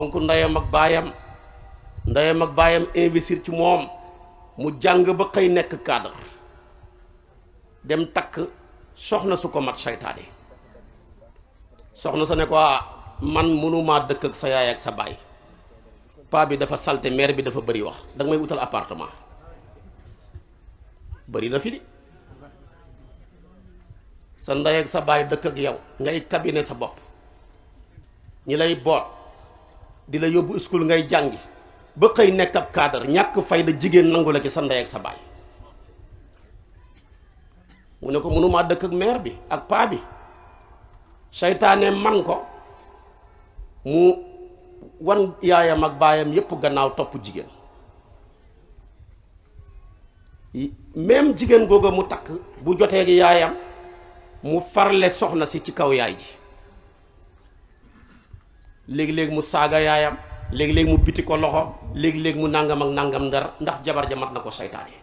donc ndeyam ak baayam investir ci moom mu jàng ba xëy nekk cadre dem takk soxna su ko mat saytaane soxna sa ne ko man mënumaa dëkk ak sa yaay ak sa baay paa bi dafa salte mère bi dafa bëri wax danga may wutal appartement bëri na fi di sa ndey ak sa baay dëkk ak yow ngay cabinet sa bopp ñi lay boot di la yóbbu school ngay jàngi ba xëy nekk ab cadre ñàkk fayda jigéen nangu la ci sa ndey ak sa baay mu ne ko mënumaa dëkk ak mère bi ak paa bi seytaane man ko mu wan yaayam ak baayam yépp gannaaw topp jigéen même jigéen googu mu takk bu jotee gi yaayam mu farle soxna si ci kaw yaay ji léegi-léegi mu saaga yaayam léegi-léegi mu biti ko loxo léegi-léegi mu nangam ak nangam ndax jabar ja mat na ko seytaane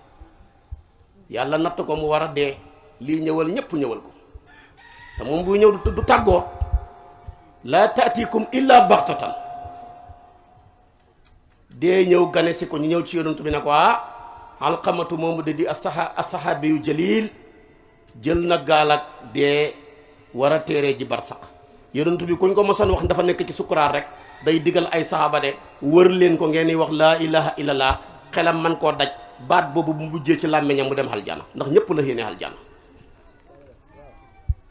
yàlla natt ko mu war a dee lii ñëwal ñépp ñëwal ko te moom buy ñëw du tàggoo laa taatikum illa baxtatan dee ñëw gane si ko ñu ñëw ci yonent bi ne ko alxamatu moomu de di asaxaabi yu jalil jël na gaal ak dee war a téere ji barsaq yonent bi kuñ ko mosoon wax dafa nekk ci sukuraat rek day digal ay saxaaba de wër leen ko ngeen di wax laa ilaha illallah xelam man koo daj baat boobu bu mujjee ci làmmiñam mu dem aljana ndax ñépp la yéene aljana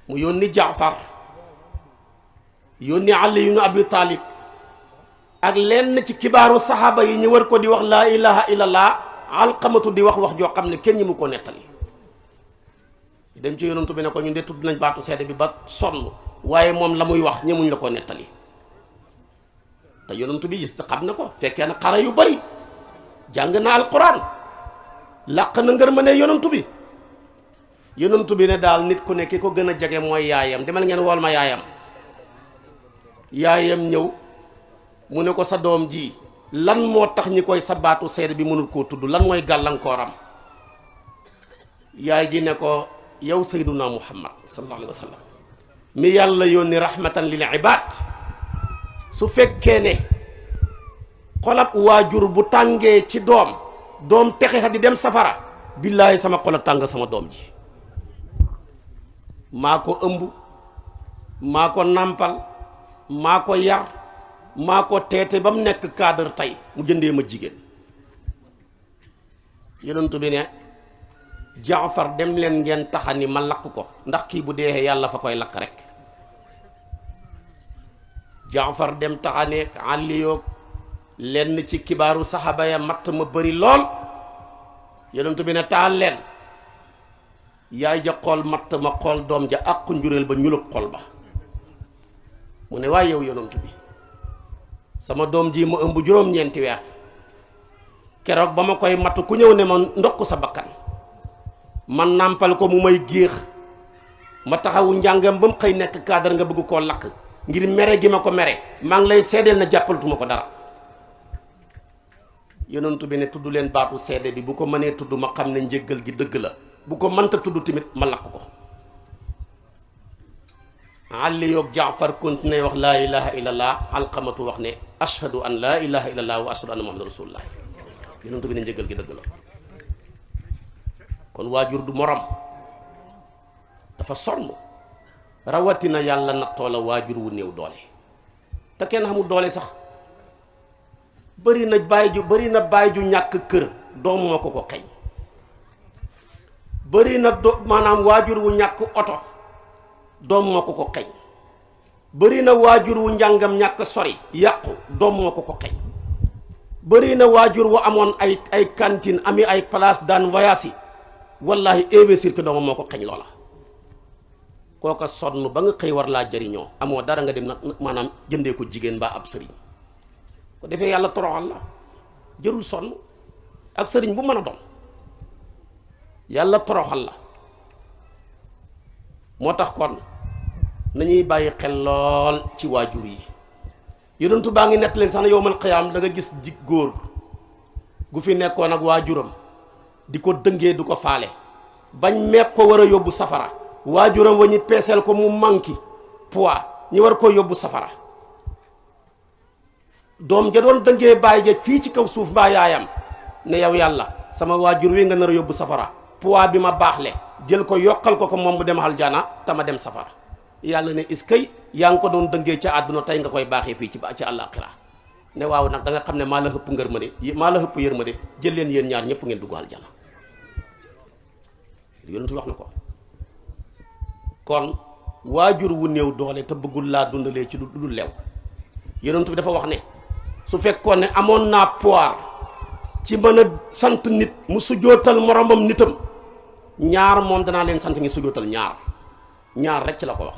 mu yónni Jaafar yónni Ali ibn Abi Talib ak lenn ci kibaaru saxaaba yi ñu war ko di wax laa ilaha illallah alxamatu di wax joo xam ne kenn ñi mu ko nettali dem ci yonantu bi ne ko ñu de tudd nañ baatu seede bi ba sonn waaye moom la muy wax ñemuñ la ko nettali te yonantu bi gis xam na ko fekkee na xare yu bari jàng na alquran làq na ngër ma ne yonantu bi ne daal nit ku ne ki ko gën a jege mooy yaayam demal ngeen wool ma yaayam ñëw mu ne ko sa doom ji lan moo tax ñi koy sa baatu seede bi mënul koo tudd lan mooy gàllankooram yaay ji ne ko yow sayduna muhammad sallallahu alayhi wa sallam mi yàlla yónni rahmatan lil ibad su fekkee ne xolab waajur bu tàngee ci doom texe xa di dem safara billaahi sama xol a tàng sama doom ji maa ko ëmb maa ko nàmpal maa ko yar maa ko teete ba mu nekk cadre tey mu jëndee ma jigéen yonentu bi ne Jaafar dem leen ngeen taxani ma lakk ko ndax kii bu dee yàlla fa koy lakk rek Jaafar dem taxaneek àlliyoog lenn ci kibaaru saxaaba ya matt ma bëri lool yonentu bi ne taal leen yaay ja xool matt ma xool doom ja àqu njuréel ba ñulug xol ba mu ne waaye yow yonentu bi sama doom ji ma ëmb juróom-ñeenti weer keroog ba ma koy matt ku ñëw ne ma ndokk sa bakkan man nàmpal ko mu may géex ma taxawu njàngam ba mu xëy nekk cadre nga bëgg koo lakk ngir mere gi ma ko mere maa ngi lay seedeel na jàppalatuma ko dara yonentu bi ne tudd leen baatu seede bi bu ko mënee tudd ma xam ne njéggal gi dëgg la bu ko mënta tudd tamit ma lakk ko Ali yoog Jaafar continué wax laa ilaha illallah alqamatu wax ne ashhadu an laa ilaha illallah wa ashhadu anna muhammadu rasulullah yonentu bi ne njéggal gi dëgg la kon waajur du morom dafa sonn rawatina yàlla nattoo la waajur wu néew doole te kenn xamul doole sax bëri na baay ju ñàkk kër doom moo ko xeñ bëri na maanaam waajur wu ñàkk oto doom moo ko xeñ bëri na waajur wu njàngam ñàkk sori yàqu doom moo ko xeñ bëri na waajur wu amoon ay cantine ami ay place daan voyage wallahi investir ko doomam moo ko xeñ loola kooka sonn ba nga xëy war laa jariñoo amoo dara nga dem na maanaam jëndee ko jigéen mbaa ab sëriñ ko defee yàlla toroxal la jërul sonn ak sëriñ bu mën a doon yàlla toroxal la moo tax kon nañuy bàyyi xel lool ci waajur yi yonentu baa ngi nett leen sax na yowmal xiyaam da nga gis góor gu fi nekkoon ak waajuram di ko dëngee du ko faale bañ meeb ko war a yóbbu safara waajuram wa ñu peeseel ko mu manki poids ñi war koo yóbbu safara doom ja doon dëngee bàyyi ja fii ci kaw suuf mbaa yaayam ne yow yàlla sama waajur wi nga nar a yóbbu safara poids bi ma baaxle jël ko yokkal ko moom mu dem aljana te ma dem safara. yàlla ne iskay yaa ngi ko doon dëngee ca àdduna tey nga koy baaxee fii ci àllaaxira ne waaw nag da nga xam ne maa la xëpp ngërmande maa la xëpp yërmande jël leen yéen ñaar ñëpp ngeen dugg aljana. yonent wax na ko. kon waajur wu néew doole te bëggul laa dundalee ci lu lew yonent bi dafa wax ne su fekkoon ne amoon naa pouvoir ci mën a sant nit mu sujootal moromam nitam ñaar moom danaa leen sant ngi sujootal ñaar rek ci la ko wax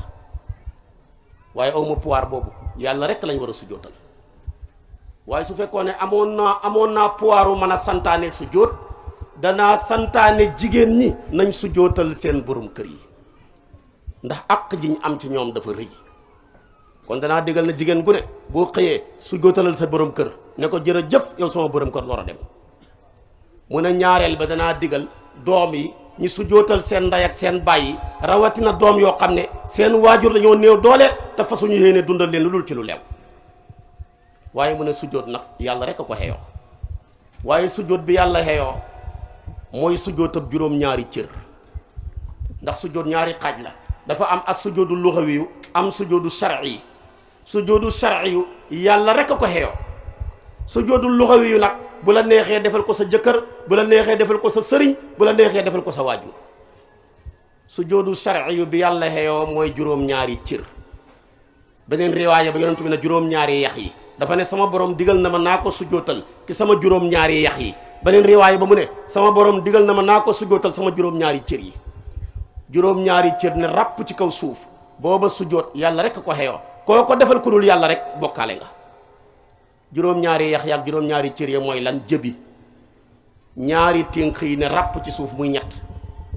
waaye awma pouvoir boobu yàlla rek lañ war a sujootal. waaye su fekkoon ne amoon naa pouvoiru mën a santaane sujoot danaa santaane jigéen ñi nañ sujootal seen borom kër yi ndax àq jiñ am ci ñoom dafa rëy. kon danaa déggal na jigéen gu ne boo xëyee sujootalal sa borom kër ne ko jërëjëf yow sama borom kër war a dem. mu ne ñaareel ba danaa digal doom yi ñi sujootal seen ndey ak seen bàyyi rawatina doom yoo xam ne seen waajur dañoo néew doole te fa suñu yéene dundal leen lu dul ci lu lew. waaye mu ne sujjóot nag yàlla rek a ko xeyoo waaye sujjóot bi yàlla xeyoo mooy sujjóotab juróom-ñaari cër ndax sujjóot ñaari xaaj la dafa am as sujjóotu luxawiyu am sujjóotu shar'i sujjóotu shar'i yàlla rek a ko xeyoo sujjóotu luxawiyu nag bu la neexee defal ko sa jëkkër bu la neexee defal ko sa sëriñ bu la neexee defal ko sa waajur. sujjóotu shar'i bi yàlla xeyoo mooy juróom-ñaari cër. beneen riwaaya ba yonent bi ne juróom-ñaari yax yi dafa ne sama borom digal na ma naa ko sujootal ki sama juróom-ñaari yax yi. beneen riwaaya ba mu ne sama borom digal na ma naa ko sujootal sama juróom-ñaari cër yi. juróom-ñaari cër ne ràpp ci kaw suuf booba sujoot yàlla rek ko xeyoo koo ko defal ku dul yàlla rek bokkaale nga. juróom-ñaari yax yi ak juróom-ñaari cër yi mooy lan jëbi ñaari ténk yi ne ràpp ci suuf muy ñett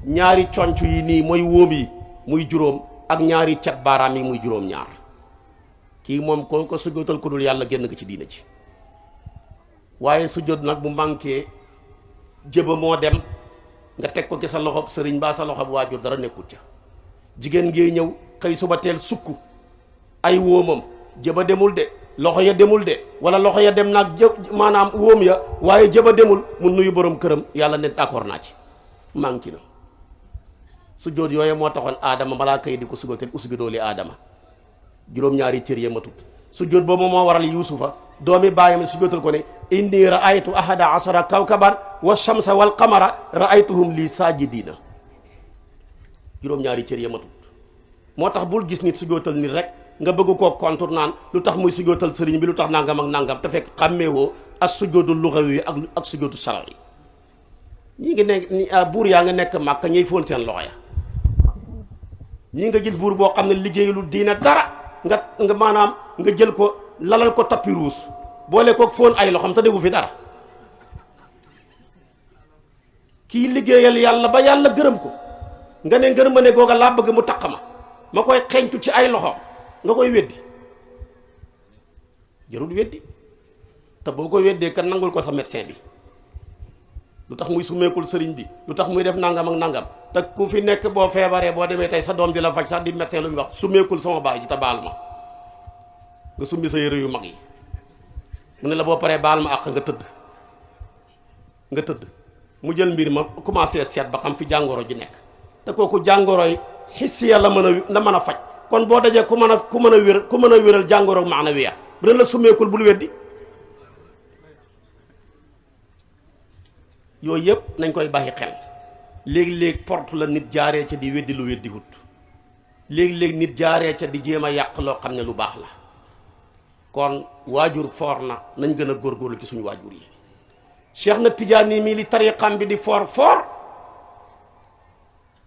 ñaari conc yi nii mooy wóom yi muy juróom ak ñaari cat baaraam yi muy juróom-ñaar. kii moom koo ko sujootal ku dul yàlla génn nga ci diina ci. waaye sujoot nag bu manqué jëba moo dem nga teg ko ci sa loxob sëriñ baa sa loxob waajur dara nekkut ca. jigéen ngee ñëw xëy suba teel sukk ay wóomam jëba demul de loxo ya demul de wala loxo ya dem naag maanaam wóom ya waaye jëba demul mu nuyu borom këram yàlla ne d'accord naa ci manqué na. sujoot yooyu moo taxoon aadama malaaka yi di ko sujootal usjudoo li aadama juróom-ñaari cër ya matut. sujjóot boobu moo waral yuusufa doomi bàyyam sujjóotal ko ne inni ra'aytu ahada asara kawkaban wa shamsa wal qamara ra'aytuhum li sajidina. juróom-ñaari cër ya matut. moo tax bul gis nit sujjóotal nit rek nga bëgg koo contour naan lu tax muy sujjóotal sëriñ bi lu tax nangam ak nangam te fekk xàmmeewoo ak sujjóotu luxawi ak sujjóotu shar'i. ñii ngi ne buur yaa nga nekk Màkka ñuy foon seen loxo ya ñii nga gis buur boo xam ne liggéeyulu diina dara nga maanaam nga jël ko lalal ko tapis rouge boole ko fóon ay loxam te déggu fi dara. kii liggéeyal yàlla ba yàlla gërëm ko nga ne ngërmande googa laa bëgg mu taq ma koy xeeñtu ci ay loxo nga koy weddi jarul weddi te boo ko weddee kan nangul ko sa médecin bi lu tax muy sumeekul sëriñ bi lu tax muy def nangam ak nangam te ku fi nekk boo feebaree boo demee tey sa doom di la faj sax di médecin lu muy wax sumeekul sama baay ji te baal ma nga summi sa yére yu mag yi mu ne la boo paree baal ma àq nga tëdd mu jël mbir ma commencé seet ba xam fi jàngoro ji nekk te kooku jàngoro yi xissiya la mën a faj kon boo dajee ku mën a wéral jàngoro maanawiya bu ne la sumeekul bul weddi. yooyu yëpp nañ koy bàyyi xel. léegi-léegi porte la nit jaaree ca di weddi lu weddi wut léegi-léegi nit jaaree ca di jéem a yàq loo xam ne lu baax la. kon waajur foor na nañ gën a góorgóorlu ci suñu waajur yi. Cheikh na Tijaani mii li tariqam bi di foor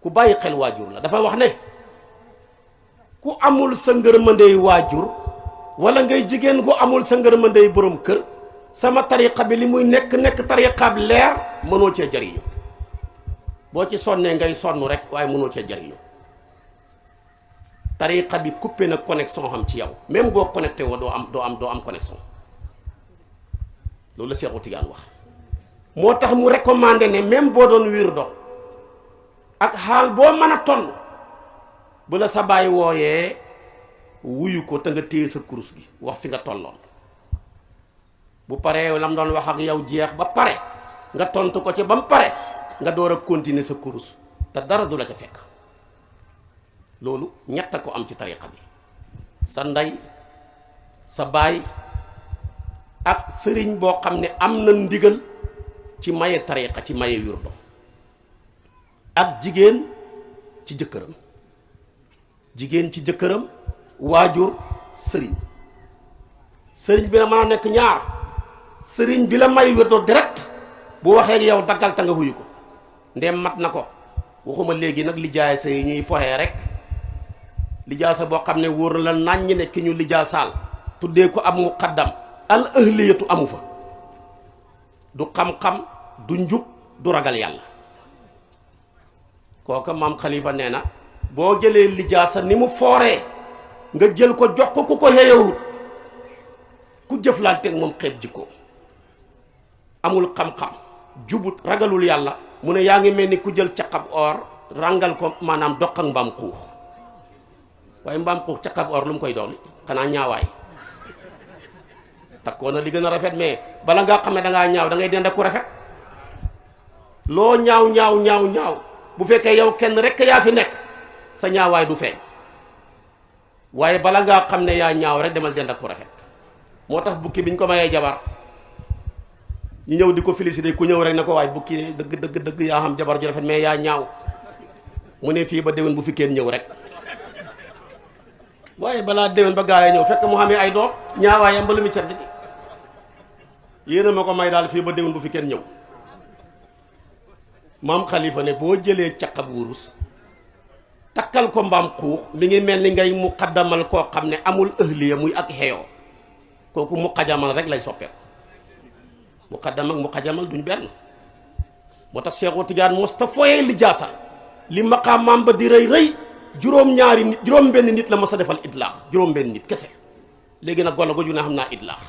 ku bàyyi xel waajur la. dafa wax ne ku amul sa ngërmandey waajur wala ngay jigéen gu amul sa ngërmandey borom kër sama tariqa bi li muy nekk tariqaab leer mënoo cee jariñu. boo ci sonnee ngay sonn rek waaye mënoo cee jariñu. tariqa bi coupé na connexion xam ci yow même boo connecté woo doo am connexion. loolu la Seexu Tijaan wax. moo tax mu recommandé ne même boo doon wirdo ak xaal boo mën a toll bu la sa baay wooyee wuyu ko te nga téye sa kurus gi wax fi nga tolloon bu paree lam doon wax ak yow jeex ba pare nga tontu ko ci ba mu pare nga door a continuer sa kurus te dara du la ca fekk. loolu ñett a ko am ci tariqa bi sa ndey sa baay ak sëriñ boo xam ne am na ndigal ci maye tariqa ci maye wirdo ak jigéen ci jëkkëram waajur sëriñ bi la mën a nekk ñaar. sëriñ bi la may wirdo direct bu waxee yow daggal ta nga wuyu ko ndem mat na ko waxuma léegi nag lijaasa yi ñuy foxee rek lijaasa boo xam ne wóor na la nàññi ne ki ñu lijaasaal tuddee ko ab muqaddam al ahliyatu amu fa du xam-xam du njub du ragal yàlla. kooka maam Khalifa nee na boo jëlee lijaasa ni mu fooree nga jël ko jox ko ku ko xeeyawut ku jëflanteeg moom xeeb jikko amul xam-xam jubut ragalul yàlla mu ne yaa ngi mel ni ku jël caqab or rangal ko maanaam doq ak mbaam xuux waaye mbaam xuux caqab or lu mu koy doon xanaa ñaawaay takkoo na li gën a rafet mais bala ngaa xam ne dangaa ñaaw da ngay dend ak ku rafet. loo ñaaw bu fekkee yow kenn rek yaa fi nekk sa ñaawaay du feeñ waaye bala ngaa xam ne yaa ñaaw rek demal dend ak ku rafet. moo tax bukki biñ ko mayee jabar ñu ñëw di ko féliciter ku ñëw rek na ko waay bukki dëgg yaa xam jabar ju rafet mais yaa ñaaw mu ne fii ba déwén bu fi kenn ñëw rek waaye balaa déwén ba gaa yi ñëw fekk mu xamee ay doom ñaawaayam ba lu mu set ci yéena ma ko may daal fii ba déwén bu fi kenn ñëw. maam Khalifa ne boo jëlee caqab wurus takkal ko mbaam xuux mi ngi mel ni ngay muqaddamal koo xam ne amul ahliya muy ak xeyoo kooku muqaddamal rek lay soppeeku. muqaddam ak muqaddamal duñ benn moo tax Seexu Tijaan mosta fooyee lijaasa li maqaamaam ba di rëy juróom benn nit la mos a defal itlaax juróom benn nit kese. léegi nag golo goju na xam naa itlaax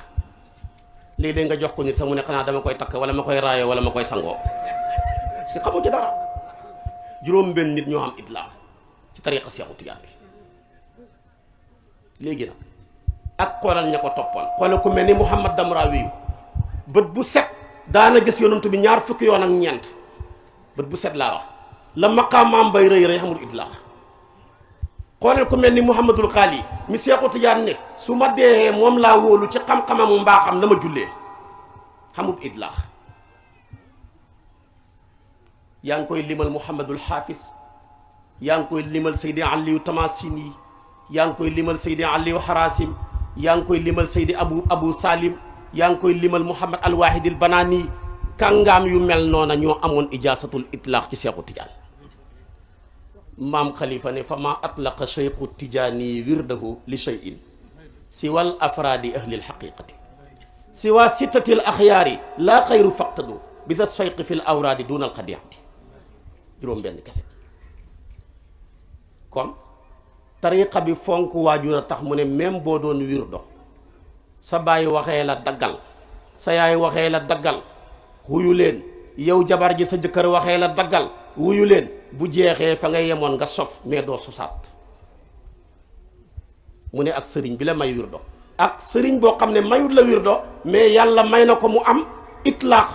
léegi nga jox ko nit sax mu ne xanaa dama koy takk wala ma koy raayoo wala ma koy sangoo si xamu ci dara. juróom benn nit ñoo am itlaax ci tariqa Seexu Tijaan bi. léegi nag ak xoolal ña ko toppoon xoolal ku mel ni Muhammad Damrawi bët bu set daana gis yonantu bi 20 yoon ak ñeent bët bu set laa wax la maqaamaam bay rëy xamul itlaax. xoolal ku mel ni Muhammadul Xaali mi Seexu Tijaan ne su ma dee moom laa wóolu ci xam-xamam mbaaxam na ma jullee xamul itlaax. yaa ngi koy limal Muhammadul Xaafis yaa ngi koy limal Seydi Aliyu Tamasini yaa ngi koy limal Seydi Aliyu Harasim yaa ngi koy limal Seydi Abu Salim yaa ngi koy limal Muhammad al Wahidil Banani kàngaam yu mel noona ñoo amoon ijaasatul itlaax ci Seexu Tijaan. maam Khalifa ne fa ma atlaqa Cheikhu Tijaani wirdahu li cheyin siwal afraadi ahlil xaqiqati siwa sittatil axyaari laa xayru faqtadu bi da cheyqi fil awraadi dunal xadiati juróom benn kese. kon tariqa bi fonk waajur a tax mu ne même boo doon wirdo sa baay waxee la daggal sa yaay waxee la daggal wuyu leen yow jabar ji sa jëkkër waxee la daggal wuyu leen bu jeexee fa nga yemoon nga sof mais doo sosaat. mu ne ak sëriñ bi la may wirdo ak sëriñ boo xam ne mayut la wirdo mais yàlla may na ko mu am itlaax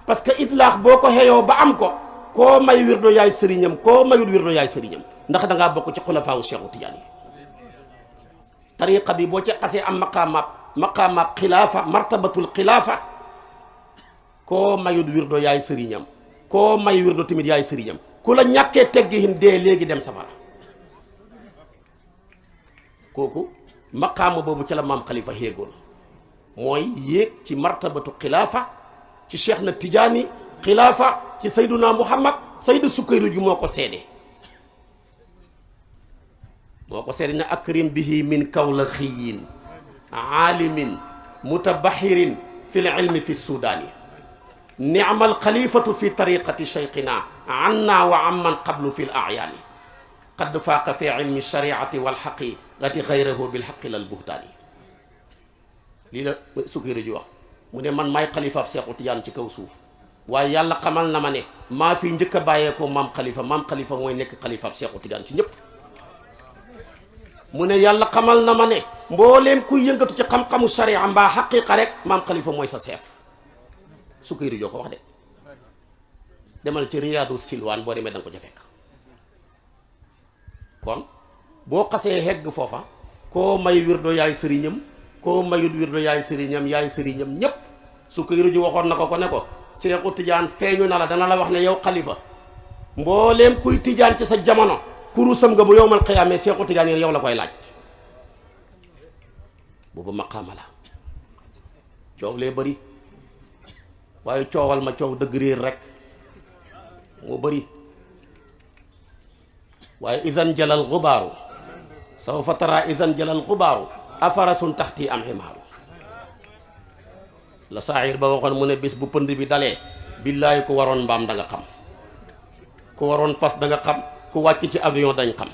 parce que itlaax boo ko xeyoo ba am ko koo may wirdo yaay sëriñam koo mayut wirdo yaay sëriñam ndax dangaa bokk ci xulafaawu Seexu Tijaan yi. tariqa bi boo ci xasee am maqaamaat xilaafa martabatul xilaafa koo mayut wirdo yaay sëriñam koo may wirdo tamit yaay sëriñam ku la ñàkkee teggihin dee léegi dem safara. kooku maqaama boobu ci la maam Khalifa xéegoon mooy yéeg ci martabatu xilaafa ci Cheikh na Tijaani xilaafa ci Sayduna Muhammad Saydu Sukayru ji moo ko seede ne akrim bihi min kawlaxiyin aalimin mutabaxirin fi l ilmi fi sudaani ni'mal xalifatu fi tariqati cheikhina anna wa amman qablu fi l ayaani qad faaqa fi ilmi shariati walxaqiqati xayrahu bilxaqi lal buhtaani. lii la Sukayru ji wax mu ne man maay xalifaab Seexu Tijaan ci kaw suuf waaye yàlla xamal na ma ne maa fi njëkk a bàyyeekoo maam Khalifa mooy nekk xalifaab Seexu Tijaan ci ñëpp. mu ne yàlla xamal na ma ne mbooleem kuy yëngatu ci xam-xamu sharia mbaa xaqiqa rek maam xalifa mooy sa chef. Sukayri joo ko wax de, demal ci Riyaadu Silwaan boo demee danga ko ca fekk. kon boo xasee hegg foofa koo may wirdo yaay sëriñam, koo mayut wirdo yaay sëriñam ñépp. Sukayri ju waxoon na ko ne ko Seexu Tijaan feeñu na la dana la wax ne yow xalifa mbooleem kuy tijaan ci sa jamono kurusam nga bu yowmal qiyaamee Seexu Tijaan yow la koy laaj. boobu maqaama la. coow lee bëri waaye coowal ma coow dëgg réer rek moo bëri. waaye idan jalal xubaaru sawfa tara idan jalal xubaaru afarasun taxti am ximaaru. la saayir ba waxoon mu ne bis bu pënd bi dalee billaahi ku waroon mbaam da nga xam, ku waroon fas da nga xam, ku wàcc ci avion dañ xam.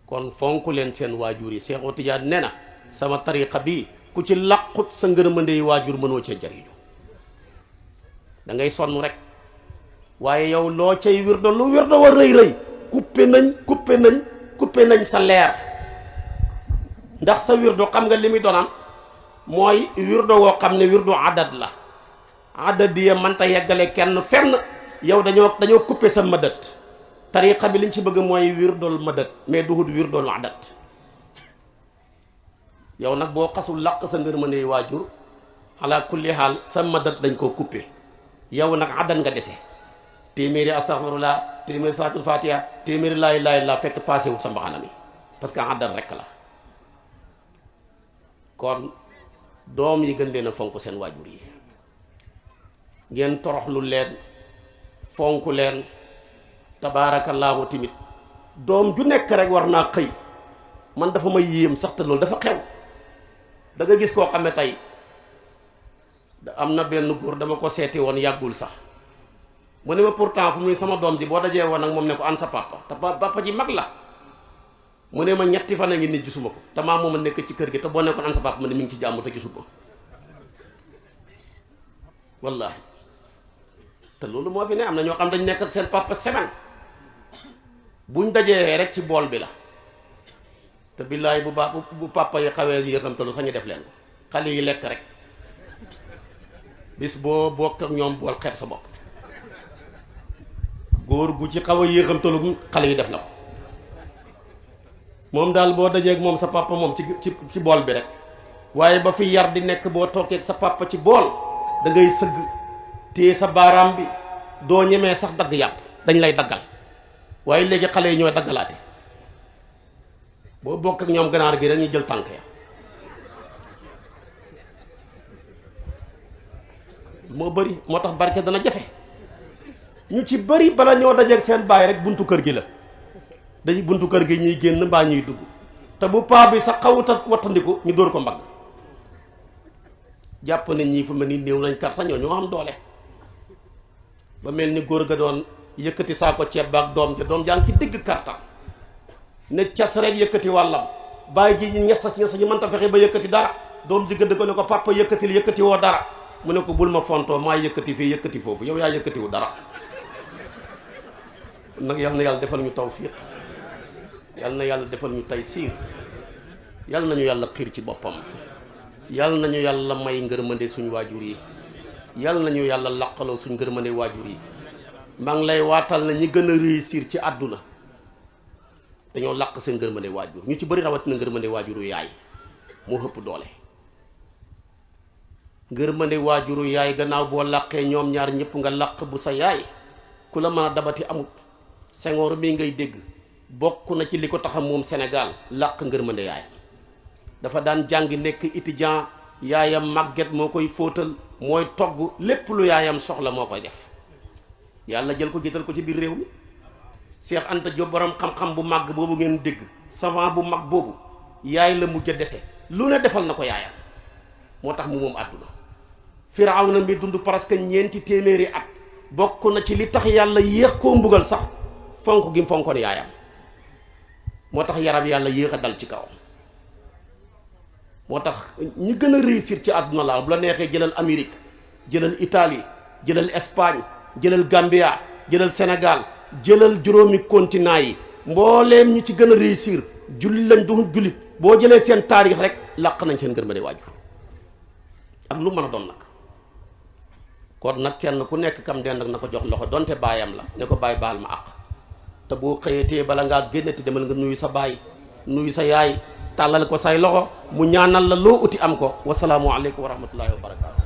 kon fonk leen seen waajur yi. Seexu Tijaan nee na sama tariqa bii ku ci làqut sa ngërëmandey waajur mënoo cee jariñu, da ngay sonn rek. waaye yow loo cay wirdo lu wirdo war rëy rëy coupé nañ sa leer. ndax sa wirdo xam nga li muy doonaan mooy wirdo woo xam ne wirdo adad la. adad yi mënta yeggale kenn fenn. yow dañoo coupé sa madat. tariqa bi liñ ci bëgg mooy wirdol madat mais duhut wirdol adat. yow nag boo xasul làq sa ngërmande waajur ala kulli xaal sa madat dañ koo coupé. yow nag adat nga dese. téeméeri astaghfirullah, téeméeri salaatul fatiha, téeméeri laa ilaaha illallaah fekk passé wut sa mbaxana mi parce que adat rek la. kon doom yi gën leen a fonk seen waajur yi, ngeen toroxlu leen, fonk leen. tabaarakallaahu timit doom ju nekk rek war naa xëy. man dafa may yéem sax te loolu dafa xew. da nga gis koo xam ne tey am na benn góor dama ko seeti woon yàggul sax mu ne ma pourtant fu muy sama doom ji boo dajee woon nag moom ne ko an sa papa te papa ji mag la. mu ne ma ñetti fan a ngi nit gisuma ko te maa moom a nekk ci kër gi te boo nekkoon an sa papa ma ne mi ngi ci jàmm te gisul ko wallaahi. te loolu moo fi ne am na ñoo xam dañ nekk ak seen papa semaine buñ dajee rek ci bool bi la. te billaay bu papa yi xawee yëxamtalu sañu def leen ko. xale yi lekk rek bis boo bokk ak ñoom bool xeeb sa bopp. góor gu ci xaw a yëxamtalu xale yi def na ko. moom daal boo dajee ak moom sa papa moom ci bool bi rek. waaye ba fi yar di nekk boo toogee ak sa papa ci bool da ngay sëgg téye sa baaraam bi doo ñemee sax dagg yàpp dañ lay daggal. waaye léegi xale yi ñooy daggalaate. boo bokk ak ñoom ganaar gi rek ñu jël tànk ya. moo bëri moo tax barke dana jafe. ñu ci bëri bala ñoo dajeeg seen baay rek buntu kër gi la. dañuy buntu kër gi ñuy génn mbaa ñuy dugg. te bu paa bi sax xawut a wattandiku ñu dóor ko mbagg. jàpp ne ñii fu mel ni néew nañ karta ñoo am doole. ba mel ni góor ga doon yëkkati saako ceeb baak doom jaa ngi ci digg karta ne cas rek yëkkati wàllam bàyyi ji ñu ñes ñu mënta fexe ba yëkkati dara. doom ji gëdd ko ne ko papa yëkkati woo dara. mu ne ko bul ma fontoo maa yëkkati fii yëkkati foofu yow yaa yëkkatiwu dara. nag yal na yàlla defal ñu tawfiq, yal na yàlla defal ñu taysiir, yal nañu yàlla xiir ci boppam, yal nañu yàlla may ngërmande suñ waajur yi, yal nañu yàlla laqaloo suñ ngërmande waajur yi. maa ngi lay waatal na ñi gën a réussir ci àdduna dañoo làq seen ngërmande waajur. ñu ci bëri rawatina ngërmande waajuru yaay moo ëpp doole. ngërmande waajuru yaay gannaaw boo làqee ñoom ñaar ñëpp nga làq bu sa yaay ku la mën a dabati amut. Senghor mii ngay dégg bokk na ci li ko taxam moom Sénégal làq ngërmande yaayam. dafa daan jàng nekk étudiant yaayam màgget moo koy fóotal mooy togg lépp lu yaayam soxla moo koy def. yàlla jël ko jiital ko ci biir réew mi. Cheikh Anta Diop borom xam-xam bu màgg boobu ngeen dégg savant bu mag boobu yaay la mujj a dese lu ne defal na ko yaayam moo tax mu moom àdduna. Firawna mi dund presque ñeenti téeméeri at bokk na ci li tax yàlla yéex koo mbugal sax fonk gi mu fonkoon yaayam moo tax yaram yàlla yéex a dal ci kaw. moo tax ñi gën a réussir ci àdduna la bu la neexee jëlal Amérique, jëlal Italie, jëlal Espagne, jëlal Gambia, jëlal Sénégal, jëlal juróomi continent yi mbooleem ñi ci gën a réussir jullit lañ du jullit boo jëlee seen taarix rek làq nañ seen ngërmande waajur ak lu mën a doon nag. kon nag kenn ku nekk kam den na ko jox loxo donte baayam la ne ko baay baal ma àq te boo xëyatee bala ngaa génnati demal nga nuyu sa baay nuyu sa yaay tàllal ko say loxo mu ñaanal la loo uti am ko wasalaamu aleykum wa rahmatullahi wa barakaatu.